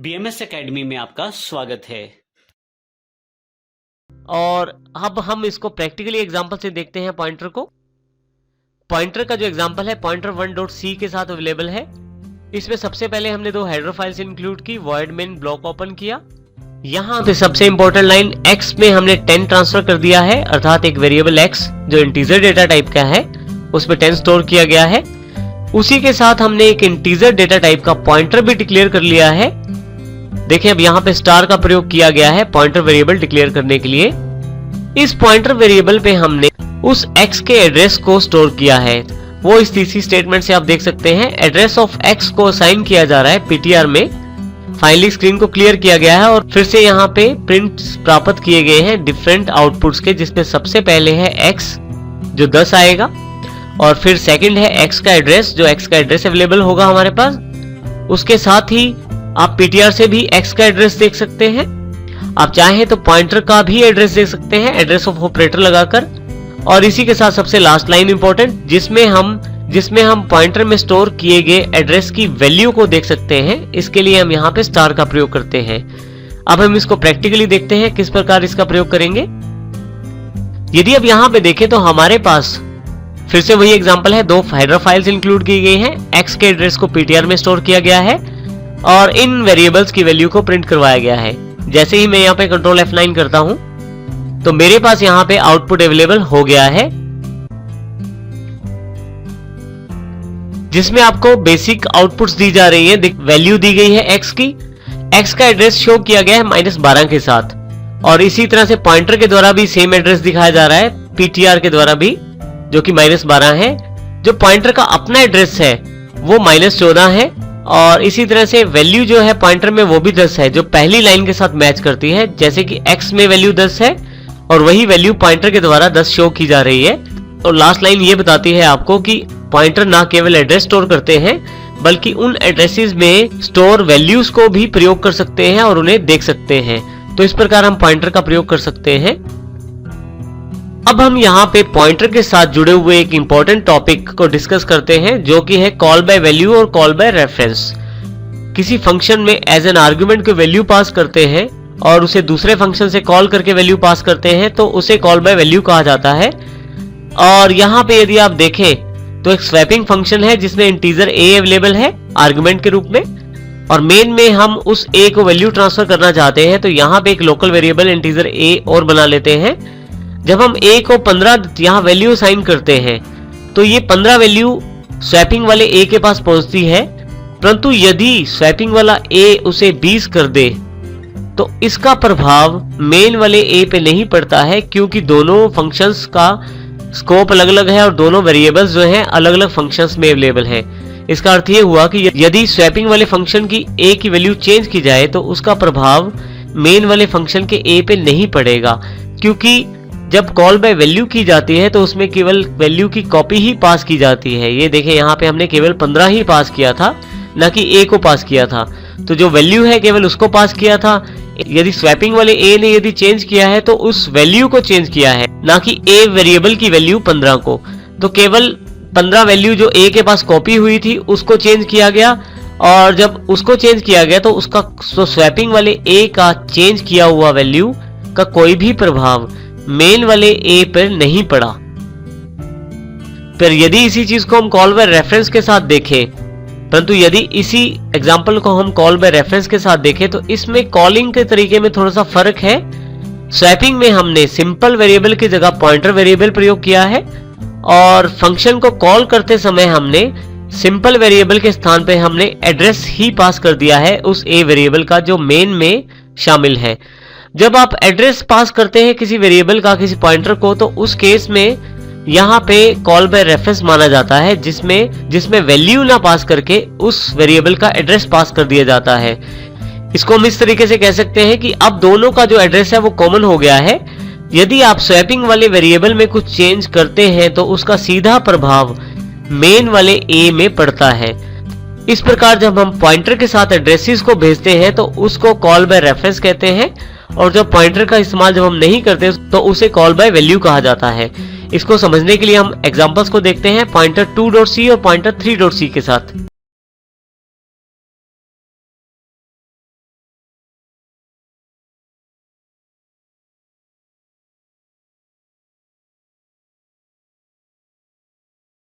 BMS academy में आपका स्वागत है। और अब हम इसको प्रैक्टिकली एग्जांपल से देखते हैं पॉइंटर को। पॉइंटर का जो एग्जांपल है पॉइंटर 1.c के साथ अवेलेबल है। इसमें सबसे पहले हमने दो हेडर फाइल्स इंक्लूड की, void main ब्लॉक ओपन किया। यहाँ पे सबसे इंपॉर्टेंट लाइन x में हमने 10 ट्रांसफर कर दिया है, अर्थात एक वेरिएबल x जो इंटीजर डेटा टाइप का है उसमें 10 स्टोर किया गया है। उसी के साथ हमने एक इंटीजर डेटा टाइप का पॉइंटर भी डिक्लेयर कर लिया है। देखिए अब यहाँ पे स्टार का प्रयोग किया गया है पॉइंटर वेरिएबल डिक्लेयर करने के लिए। इस पॉइंटर वेरिएबल पे हमने उस x के एड्रेस को स्टोर किया है। वो इस तीसरी स्टेटमेंट से आप देख सकते हैं, एड्रेस ऑफ x को असाइन किया जा रहा है ptr में। फाइनली स्क्रीन को क्लियर किया गया है और फिर से यहाँ पे प्रिंट प्राप्त किए गए हैं डिफरेंट आउटपुट्स के, जिसमें सबसे पहले है x जो 10 आएगा और फिर सेकंड है x का एड्रेस जो x का एड्रेस अवेलेबल होगा हमारे पास। उसके साथ ही आप ptr से भी x का एड्रेस देख सकते हैं। आप चाहें तो पॉइंटर का भी एड्रेस देख सकते हैं एड्रेस ऑफ ऑपरेटर लगाकर। और इसी के साथ सबसे लास्ट लाइन इंपॉर्टेंट जिसमें हम पॉइंटर में स्टोर किए गए एड्रेस की वैल्यू को देख सकते हैं। इसके लिए हम यहाँ पे स्टार का प्रयोग करते हैं। अब हम इसको प्रैक्टिकली देखते हैं किस प्रकार इसका प्रयोग करेंगे। यदि अब यहाँ पे देखें तो हमारे पास फिर से वही एग्जांपल है, दो हेडर फाइल्स इंक्लूड की गई हैं। x के एड्रेस को ptr में स्टोर किया गया है और इन वेरिएबल्स की वैल्यू को प्रिंट करवाया गया है। जैसे ही मैं यहाँ पे कंट्रोल F9 करता हूं तो मेरे पास यहाँ पे आउटपुट अवेलेबल हो गया है, जिसमें आपको बेसिक आउटपुट्स दी जा रही है। वैल्यू दी गई है x की, x का एड्रेस शो किया गया है -12 के साथ। और इसी तरह से पॉइंटर के द्वारा भी सेम एड्रेस दिखाया जा रहा है ptr के द्वारा भी, जो कि -12 है। जो पॉइंटर का अपना एड्रेस है वो -14 है। और इसी तरह से वैल्यू जो है पॉइंटर में वो भी 10 है, जो पहली लाइन के साथ मैच करती है। जैसे कि x में वैल्यू 10 है और वही वैल्यू पॉइंटर के द्वारा 10 शो की जा रही है। और लास्ट लाइन ये बताती है आपको कि पॉइंटर ना केवल एड्रेस स्टोर करते हैं बल्कि उन एड्रेसेस में स्टोर वैल्यूज को भी प्रयोग कर सकते हैं और उन्हें देख सकते हैं। तो इस प्रकार हम पॉइंटर का प्रयोग कर सकते हैं। अब हम यहाँ पे पॉइंटर के साथ जुड़े हुए एक इंपॉर्टेंट टॉपिक को डिस्कस करते हैं, जो कि है कॉल बाय वैल्यू और कॉल बाय रेफरेंस। किसी फंक्शन में एज एन आर्गुमेंट को वैल्यू पास करते हैं और उसे दूसरे फंक्शन से कॉल करके वैल्यू पास करते हैं तो उसे कॉल बाय वैल्यू कहा जाता है। और यहाँ पे यदि आप देखें तो एक स्वैपिंग फंक्शन है जिसमें इंटीजर a अवेलेबल है आर्गुमेंट के रूप में, और मेन में हम उस a को वैल्यू ट्रांसफर करना चाहते हैं तो यहाँ पे एक लोकल वेरिएबल इंटीजर a और बना लेते हैं। जब हम a को 15 यहाँ वैल्यू असाइन करते हैं तो ये 15 वैल्यू स्वैपिंग वाले a के पास पहुंचती है, परंतु यदि स्वैपिंग वाला a उसे 20 कर दे तो इसका प्रभाव मेन वाले a पे नहीं पड़ता है, क्योंकि दोनों फंक्शंस का स्कोप अलग अलग है और दोनों वेरिएबल्स जो हैं अलग अलग फंक्शंस में अवेलेबल है। इसका अर्थ ये हुआ कि यदि स्वैपिंग वाले फंक्शन की a की वैल्यू चेंज की जाए तो उसका प्रभाव मेन वाले फंक्शन के a पे नहीं पड़ेगा, क्योंकि जब कॉल बाय वैल्यू की जाती है तो उसमें केवल वैल्यू की कॉपी ही पास की जाती है। ये देखें यहाँ पे हमने केवल 15 ही पास किया था, ना कि a को पास किया था। तो जो वैल्यू है केवल उसको पास किया था। यदि स्वैपिंग वाले a ने यदि चेंज किया है तो उस वैल्यू को चेंज किया है, ना कि a वेरिएबल की वैल्यू 15 को। तो केवल 15 वैल्यू जो a के पास कॉपी हुई थी उसको चेंज किया गया, और जब उसको चेंज किया गया तो उसका स्वैपिंग वाले a का चेंज किया हुआ वैल्यू का कोई भी प्रभाव मेन वाले a पर नहीं पड़ा। फिर यदि इसी चीज को हम कॉल बाय रेफरेंस के साथ देखें, परंतु यदि इसी एग्जांपल को हम कॉल बाय रेफरेंस के साथ देखें तो इसमें कॉलिंग के तरीके में थोड़ा सा फर्क है। स्वैपिंग में हमने सिंपल वेरिएबल की जगह पॉइंटर वेरिएबल प्रयोग किया है और फंक्शन को कॉल करते समय हमने सिंपल वेरिएबल के स्थान पे हमने एड्रेस ही पास कर दिया है उस a वेरिएबल का जो मेन में शामिल है। जब आप एड्रेस पास करते हैं किसी वेरिएबल का किसी पॉइंटर को तो उस केस में यहाँ पे कॉल बाय रेफरेंस माना जाता है, जिसमें वैल्यू ना पास करके उस वेरिएबल का एड्रेस पास कर दिया जाता है। इसको हम इस तरीके से कह सकते हैं कि अब दोनों का जो एड्रेस है वो कॉमन हो गया है। यदि आप स्वैपिंग वाले वेरिएबल में कुछ चेंज करते हैं तो उसका सीधा प्रभाव मेन वाले a में पड़ता है। इस प्रकार जब हम पॉइंटर के साथ एड्रेसेस को भेजते हैं तो उसको कॉल बाय रेफरेंस कहते हैं, और जब पॉइंटर का इस्तेमाल जब हम नहीं करते तो उसे कॉल बाय वैल्यू कहा जाता है। इसको समझने के लिए हम एग्जांपल्स को देखते हैं पॉइंटर 2.c और पॉइंटर 3.c के साथ।